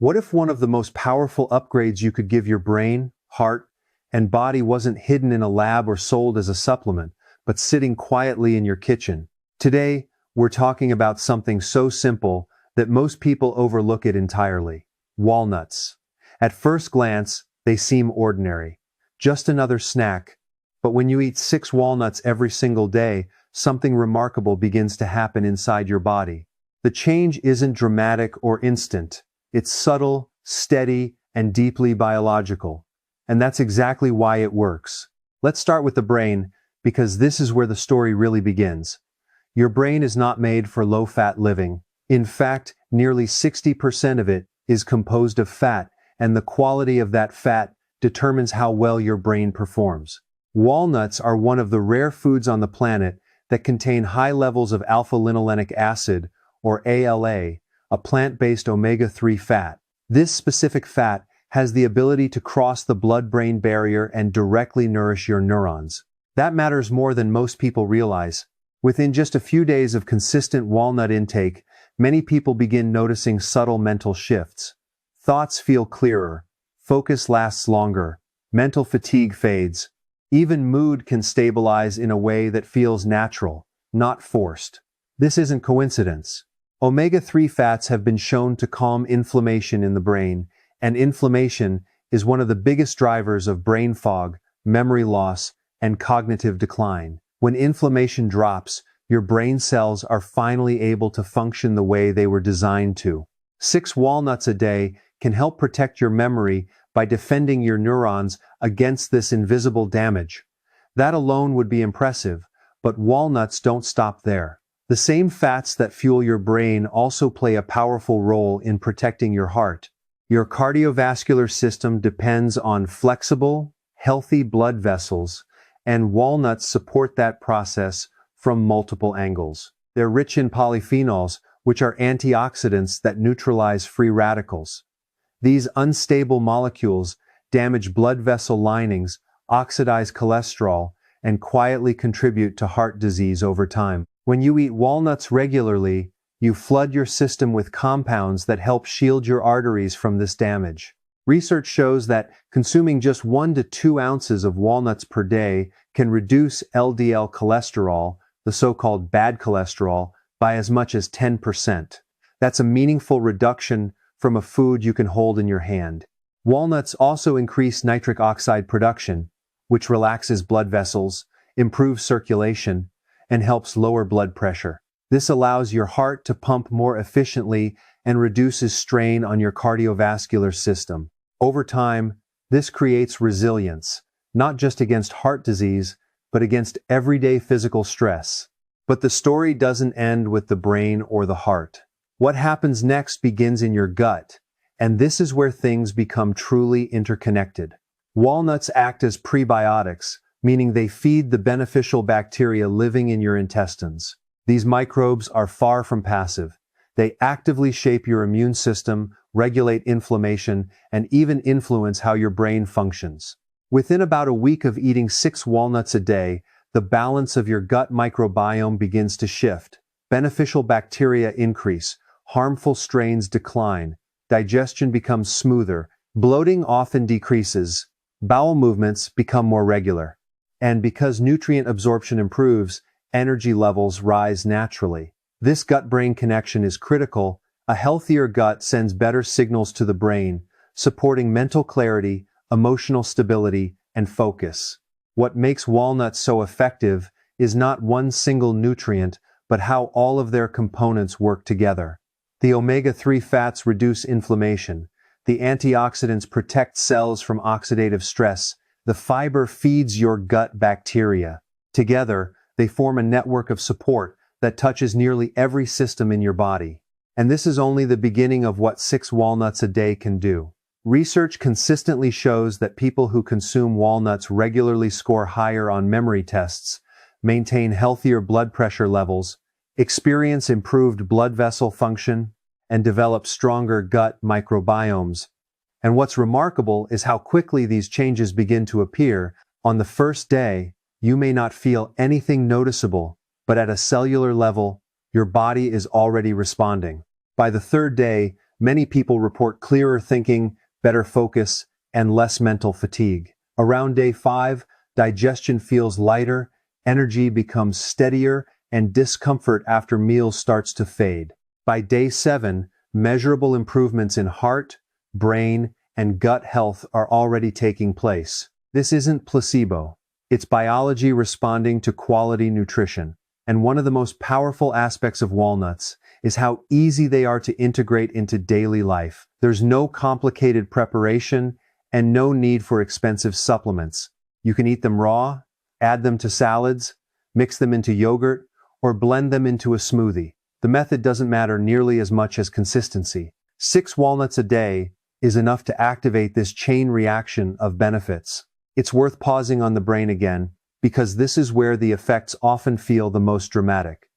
What if one of the most powerful upgrades you could give your brain, heart, and body wasn't hidden in a lab or sold as a supplement, but sitting quietly in your kitchen? Today, we're talking about something so simple that most people overlook it entirely: walnuts. At first glance, they seem ordinary, just another snack. But when you eat 6 walnuts every single day, something remarkable begins to happen inside your body. The change isn't dramatic or instant. It's subtle, steady, and deeply biological. And that's exactly why it works. Let's start with the brain, because this is where the story really begins. Your brain is not made for low-fat living. In fact, nearly 60% of it is composed of fat, and the quality of that fat determines how well your brain performs. Walnuts are one of the rare foods on the planet that contain high levels of alpha-linolenic acid, or ALA, a plant-based omega-3 fat. This specific fat has the ability to cross the blood-brain barrier and directly nourish your neurons. That matters more than most people realize. Within just a few days of consistent walnut intake, many people begin noticing subtle mental shifts. Thoughts feel clearer, focus lasts longer, mental fatigue fades. Even mood can stabilize in a way that feels natural, not forced. This isn't coincidence. Omega-3 fats have been shown to calm inflammation in the brain, and inflammation is one of the biggest drivers of brain fog, memory loss, and cognitive decline. When inflammation drops, your brain cells are finally able to function the way they were designed to. 6 walnuts a day can help protect your memory by defending your neurons against this invisible damage. That alone would be impressive, but walnuts don't stop there. The same fats that fuel your brain also play a powerful role in protecting your heart. Your cardiovascular system depends on flexible, healthy blood vessels, and walnuts support that process from multiple angles. They're rich in polyphenols, which are antioxidants that neutralize free radicals. These unstable molecules damage blood vessel linings, oxidize cholesterol, and quietly contribute to heart disease over time. When you eat walnuts regularly, you flood your system with compounds that help shield your arteries from this damage. Research shows that consuming just 1 to 2 ounces of walnuts per day can reduce LDL cholesterol, the so-called bad cholesterol, by as much as 10%. That's a meaningful reduction from a food you can hold in your hand. Walnuts also increase nitric oxide production, which relaxes blood vessels, improves circulation, and helps lower blood pressure. This allows your heart to pump more efficiently and reduces strain on your cardiovascular system. Over time, this creates resilience, not just against heart disease, but against everyday physical stress. But the story doesn't end with the brain or the heart. What happens next begins in your gut, and this is where things become truly interconnected. Walnuts act as prebiotics, meaning they feed the beneficial bacteria living in your intestines. These microbes are far from passive. They actively shape your immune system, regulate inflammation, and even influence how your brain functions. Within about a week of eating 6 walnuts a day, the balance of your gut microbiome begins to shift. Beneficial bacteria increase, harmful strains decline, digestion becomes smoother, bloating often decreases, bowel movements become more regular. And because nutrient absorption improves, energy levels rise naturally. This gut-brain connection is critical. A healthier gut sends better signals to the brain, supporting mental clarity, emotional stability, and focus. What makes walnuts so effective is not one single nutrient, but how all of their components work together. The omega-3 fats reduce inflammation. The antioxidants protect cells from oxidative stress. The fiber feeds your gut bacteria. Together, they form a network of support that touches nearly every system in your body. And this is only the beginning of what 6 walnuts a day can do. Research consistently shows that people who consume walnuts regularly score higher on memory tests, maintain healthier blood pressure levels, experience improved blood vessel function, and develop stronger gut microbiomes. And what's remarkable is how quickly these changes begin to appear. On the first day, you may not feel anything noticeable, but at a cellular level, your body is already responding. By the third day, Many people report clearer thinking, better focus, and less mental fatigue. Around day 5, digestion feels lighter, energy becomes steadier, and discomfort after meals starts to fade. By day 7, measurable improvements in heart, brain, and gut health are already taking place. This isn't placebo. It's biology responding to quality nutrition. And one of the most powerful aspects of walnuts is how easy they are to integrate into daily life. There's no complicated preparation and no need for expensive supplements. You can eat them raw, add them to salads, mix them into yogurt, or blend them into a smoothie. The method doesn't matter nearly as much as consistency. 6 walnuts a day is enough to activate this chain reaction of benefits. It's worth pausing on the brain again, because this is where the effects often feel the most dramatic.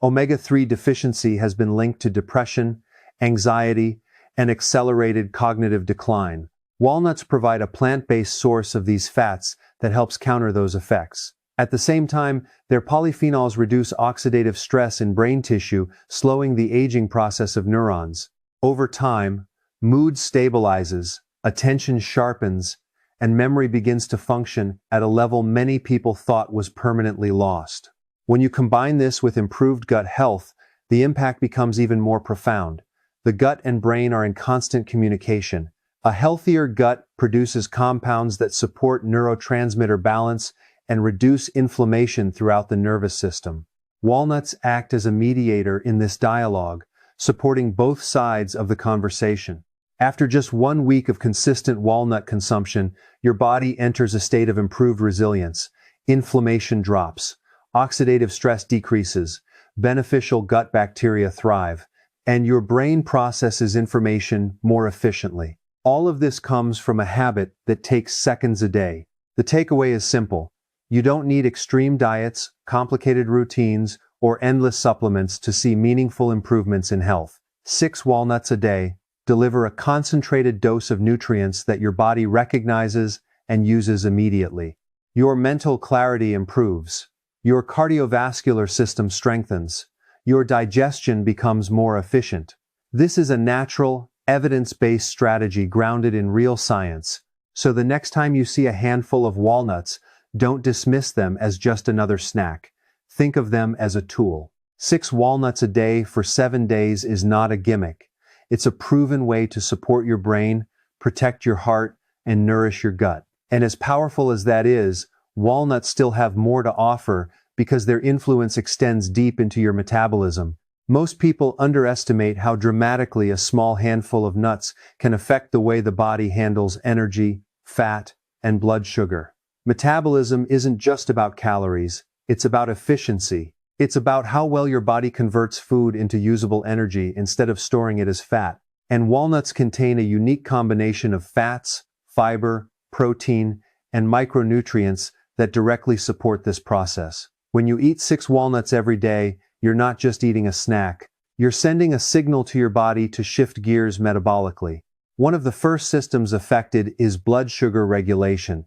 Omega-3 deficiency has been linked to depression, anxiety, and accelerated cognitive decline. Walnuts provide a plant-based source of these fats that helps counter those effects. At the same time, their polyphenols reduce oxidative stress in brain tissue, slowing the aging process of neurons. Over time, mood stabilizes, attention sharpens, and memory begins to function at a level many people thought was permanently lost. When you combine this with improved gut health, the impact becomes even more profound. The gut and brain are in constant communication. A healthier gut produces compounds that support neurotransmitter balance and reduce inflammation throughout the nervous system. Walnuts act as a mediator in this dialogue, supporting both sides of the conversation. After just 1 week of consistent walnut consumption, your body enters a state of improved resilience. Inflammation drops, oxidative stress decreases, beneficial gut bacteria thrive, and your brain processes information more efficiently. All of this comes from a habit that takes seconds a day. The takeaway is simple. You don't need extreme diets, complicated routines, or endless supplements to see meaningful improvements in health. 6 walnuts a day deliver a concentrated dose of nutrients that your body recognizes and uses immediately. Your mental clarity improves. Your cardiovascular system strengthens. Your digestion becomes more efficient. This is a natural, evidence-based strategy grounded in real science. So the next time you see a handful of walnuts, don't dismiss them as just another snack. Think of them as a tool. 6 walnuts a day for 7 days is not a gimmick. It's a proven way to support your brain, protect your heart, and nourish your gut. And as powerful as that is, walnuts still have more to offer because their influence extends deep into your metabolism. Most people underestimate how dramatically a small handful of nuts can affect the way the body handles energy, fat, and blood sugar. Metabolism isn't just about calories, it's about efficiency. It's about how well your body converts food into usable energy instead of storing it as fat. And walnuts contain a unique combination of fats, fiber, protein, and micronutrients that directly support this process. When you eat 6 walnuts every day, you're not just eating a snack. You're sending a signal to your body to shift gears metabolically. One of the first systems affected is blood sugar regulation.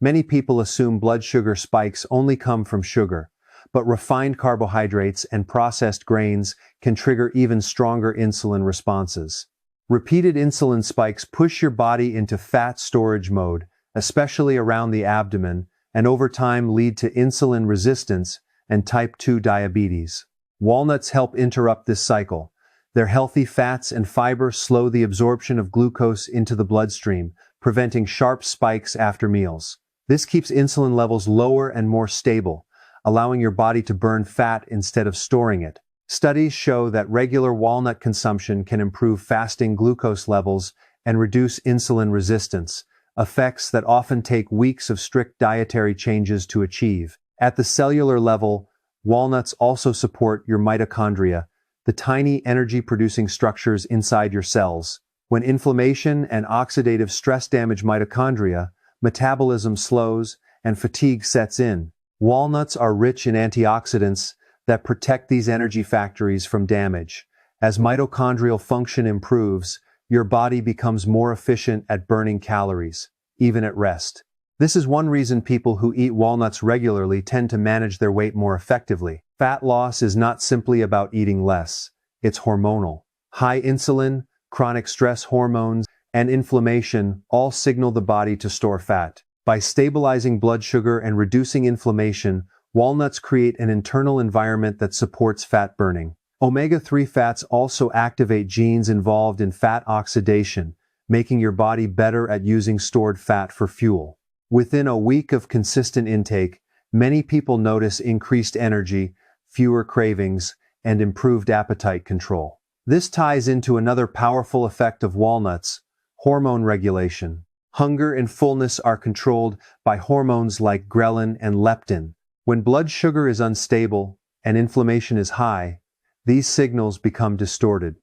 Many people assume blood sugar spikes only come from sugar, but refined carbohydrates and processed grains can trigger even stronger insulin responses. Repeated insulin spikes push your body into fat storage mode, especially around the abdomen, and over time lead to insulin resistance and type 2 diabetes. Walnuts help interrupt this cycle. Their healthy fats and fiber slow the absorption of glucose into the bloodstream, preventing sharp spikes after meals. This keeps insulin levels lower and more stable, allowing your body to burn fat instead of storing it. Studies show that regular walnut consumption can improve fasting glucose levels and reduce insulin resistance, effects that often take weeks of strict dietary changes to achieve. At the cellular level, walnuts also support your mitochondria, the tiny energy-producing structures inside your cells. When inflammation and oxidative stress damage mitochondria, metabolism slows and fatigue sets in. Walnuts are rich in antioxidants that protect these energy factories from damage. As mitochondrial function improves, your body becomes more efficient at burning calories, even at rest. This is one reason people who eat walnuts regularly tend to manage their weight more effectively. Fat loss is not simply about eating less. It's hormonal. High insulin, chronic stress hormones, and inflammation all signal the body to store fat. By stabilizing blood sugar and reducing inflammation, walnuts create an internal environment that supports fat burning. Omega-3 fats also activate genes involved in fat oxidation, making your body better at using stored fat for fuel. Within a week of consistent intake, many people notice increased energy, fewer cravings, and improved appetite control. This ties into another powerful effect of walnuts: hormone regulation. Hunger and fullness are controlled by hormones like ghrelin and leptin. When blood sugar is unstable and inflammation is high, these signals become distorted.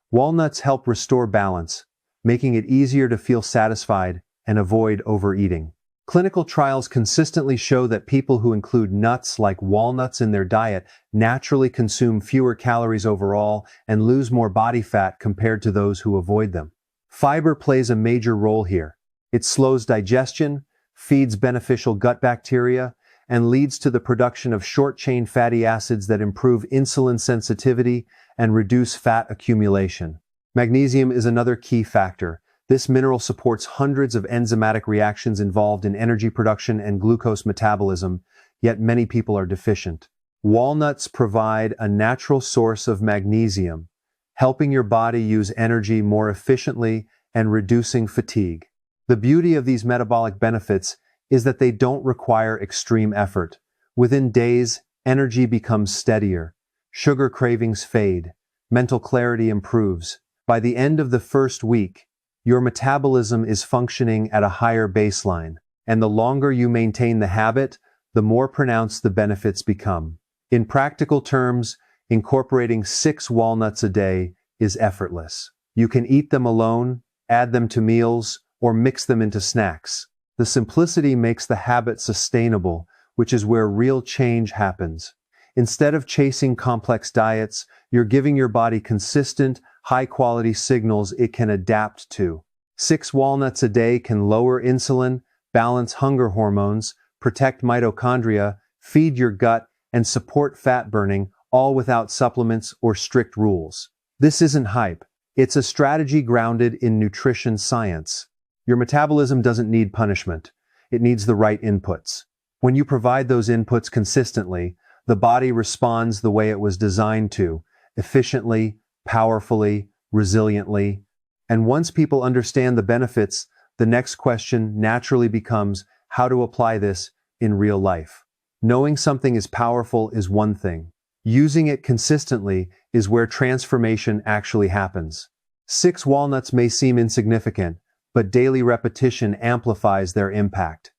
Walnuts help restore balance, making it easier to feel satisfied and avoid overeating. Clinical trials consistently show that people who include nuts like walnuts in their diet naturally consume fewer calories overall and lose more body fat compared to those who avoid them. Fiber plays a major role here. It slows digestion, feeds beneficial gut bacteria, and leads to the production of short-chain fatty acids that improve insulin sensitivity and reduce fat accumulation. Magnesium is another key factor. This mineral supports hundreds of enzymatic reactions involved in energy production and glucose metabolism, yet many people are deficient. Walnuts provide a natural source of magnesium, helping your body use energy more efficiently and reducing fatigue. The beauty of these metabolic benefits is that they don't require extreme effort. Within days, energy becomes steadier, sugar cravings fade, mental clarity improves. By the end of the first week, your metabolism is functioning at a higher baseline, and the longer you maintain the habit, the more pronounced the benefits become. In practical terms, incorporating 6 walnuts a day is effortless. You can eat them alone, add them to meals, or mix them into snacks. The simplicity makes the habit sustainable, which is where real change happens. Instead of chasing complex diets, you're giving your body consistent, high-quality signals it can adapt to. 6 walnuts a day can lower insulin, balance hunger hormones, protect mitochondria, feed your gut, and support fat burning, all without supplements or strict rules. This isn't hype. It's a strategy grounded in nutrition science. Your metabolism doesn't need punishment. It needs the right inputs. When you provide those inputs consistently, the body responds the way it was designed to, efficiently, powerfully, resiliently. And once people understand the benefits, the next question naturally becomes how to apply this in real life. Knowing something is powerful is one thing. Using it consistently is where transformation actually happens. 6 walnuts may seem insignificant, but daily repetition amplifies their impact.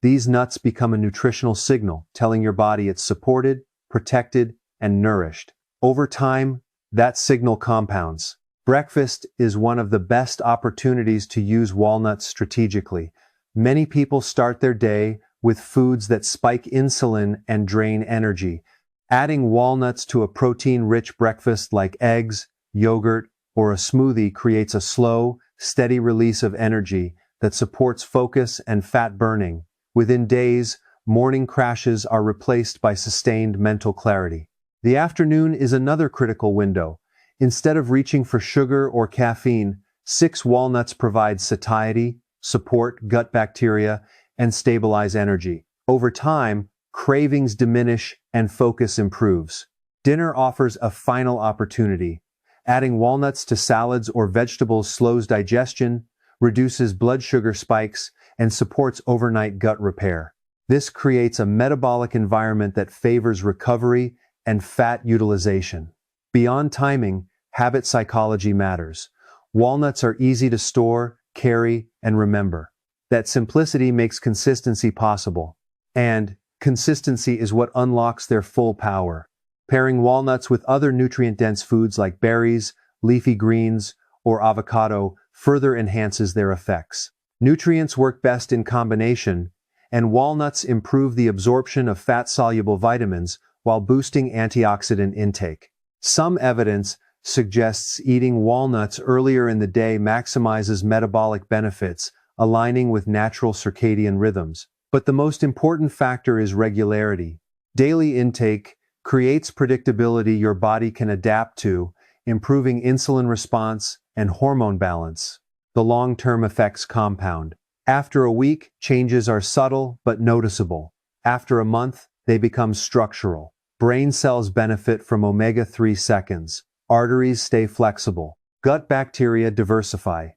These nuts become a nutritional signal, telling your body it's supported, protected, and nourished. Over time, that signal compounds. Breakfast is one of the best opportunities to use walnuts strategically. Many people start their day with foods that spike insulin and drain energy. Adding walnuts to a protein-rich breakfast like eggs, yogurt, or a smoothie creates a slow, steady release of energy that supports focus and fat burning. Within days, morning crashes are replaced by sustained mental clarity. The afternoon is another critical window. Instead of reaching for sugar or caffeine, 6 walnuts provide satiety, support gut bacteria, and stabilize energy. Over time, cravings diminish and focus improves. Dinner offers a final opportunity. Adding walnuts to salads or vegetables slows digestion, reduces blood sugar spikes, and supports overnight gut repair. This creates a metabolic environment that favors recovery and fat utilization. Beyond timing, habit psychology matters. Walnuts are easy to store, carry, and remember. That simplicity makes consistency possible. And consistency is what unlocks their full power. Pairing walnuts with other nutrient-dense foods like berries, leafy greens, or avocado further enhances their effects. Nutrients work best in combination, and walnuts improve the absorption of fat-soluble vitamins while boosting antioxidant intake. Some evidence suggests eating walnuts earlier in the day maximizes metabolic benefits, aligning with natural circadian rhythms. But the most important factor is regularity. Daily intake creates predictability your body can adapt to, improving insulin response and hormone balance. The long-term effects compound. After a week, changes are subtle but noticeable. After a month, they become structural. Brain cells benefit from omega-3 seconds. Arteries stay flexible. Gut bacteria diversify.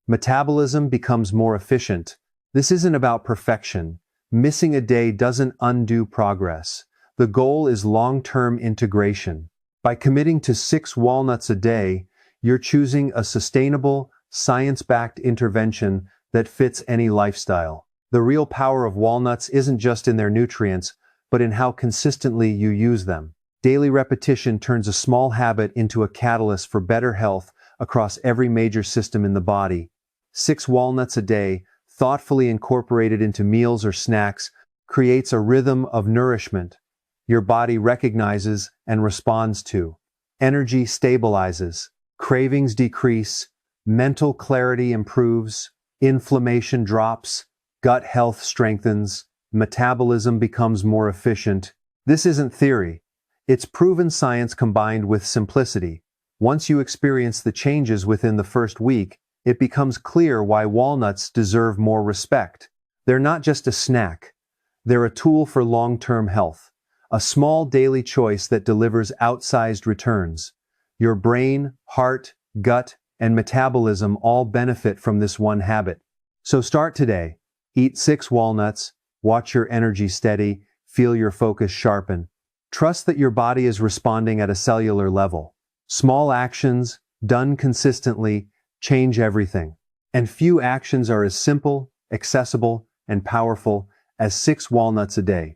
Metabolism becomes more efficient. This isn't about perfection. Missing a day doesn't undo progress. The goal is long-term integration. By committing to 6 walnuts a day, you're choosing a sustainable, science-backed intervention that fits any lifestyle. The real power of walnuts isn't just in their nutrients, but in how consistently you use them. Daily repetition turns a small habit into a catalyst for better health across every major system in the body. 6 walnuts a day, thoughtfully incorporated into meals or snacks, creates a rhythm of nourishment your body recognizes and responds to. Energy stabilizes, cravings decrease, mental clarity improves, inflammation drops, gut health strengthens, metabolism becomes more efficient. This isn't theory. It's proven science combined with simplicity. Once you experience the changes within the first week, it becomes clear why walnuts deserve more respect. They're not just a snack. They're a tool for long-term health. A small daily choice that delivers outsized returns. Your brain, heart, gut, and metabolism all benefit from this one habit. So start today. Eat 6 walnuts, watch your energy steady, feel your focus sharpen. Trust that your body is responding at a cellular level. Small actions, done consistently, change everything. And few actions are as simple, accessible, and powerful as 6 walnuts a day.